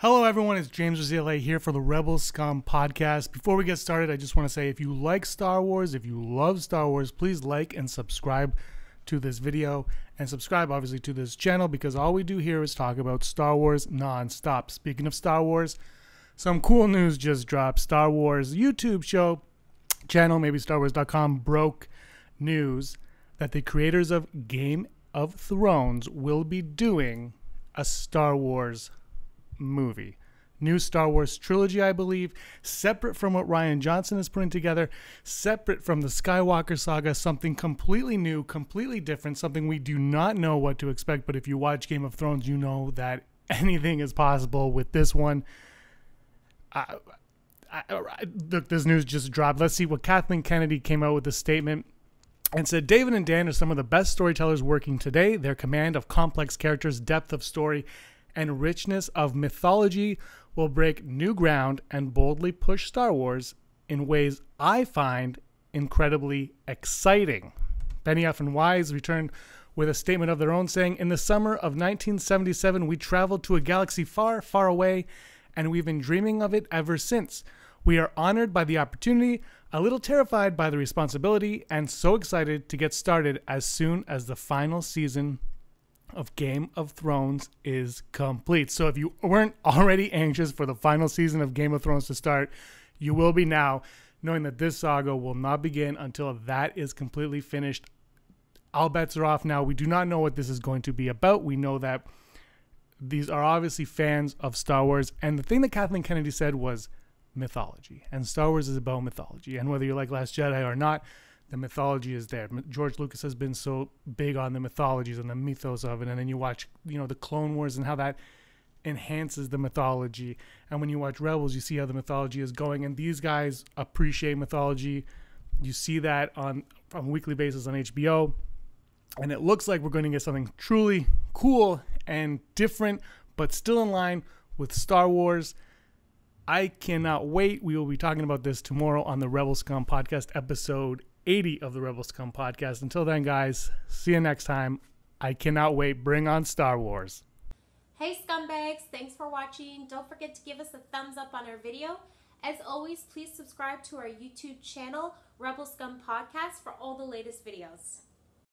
Hello everyone, it's James Rosile here for the Rebel Scum podcast. Before we get started, I just want to say if you like Star Wars, if you love Star Wars, please like and subscribe to this video and subscribe obviously to this channel because all we do here is talk about Star Wars non-stop. Speaking of Star Wars, some cool news just dropped. Star Wars YouTube show channel, maybe StarWars.com, broke news that the creators of Game of Thrones will be doing a Star Wars movie. New Star Wars trilogy, I believe, separate from what Rian Johnson is putting together, separate from the Skywalker Saga, something completely new, completely different, something we do not know what to expect, but if you watch Game of Thrones, you know that anything is possible with this one. Look, this news just dropped. Let's see what Kathleen Kennedy came out with a statement and said, David and Dan are some of the best storytellers working today. Their command of complex characters, depth of story, and richness of mythology will break new ground and boldly push Star Wars in ways I find incredibly exciting. Benioff and Weiss returned with a statement of their own saying, in the summer of 1977, we traveled to a galaxy far, far away, and we've been dreaming of it ever since. We are honored by the opportunity, a little terrified by the responsibility, and so excited to get started as soon as the final season of Game of Thrones is complete. So if you weren't already anxious for the final season of Game of Thrones to start, you will be now, knowing that this saga will not begin until that is completely finished. All bets are off now. We do not know what this is going to be about. We know that these are obviously fans of Star Wars, and the thing that Kathleen Kennedy said was mythology, and Star Wars is about mythology, and whether you like Last Jedi or not, the mythology is there. George Lucas has been so big on the mythologies and the mythos of it. And then you watch, the Clone Wars and how that enhances the mythology. And when you watch Rebels, you see how the mythology is going. And these guys appreciate mythology. You see that on a weekly basis on HBO. And it looks like we're going to get something truly cool and different, but still in line with Star Wars. I cannot wait. We will be talking about this tomorrow on the Rebel Scum podcast, episode 80 of the Rebel Scum podcast. Until then, guys, see you next time. I cannot wait. Bring on Star Wars. Hey scumbags, thanks for watching. Don't forget to give us a thumbs up on our video. As always, please subscribe to our YouTube channel, Rebel Scum Podcast, for all the latest videos.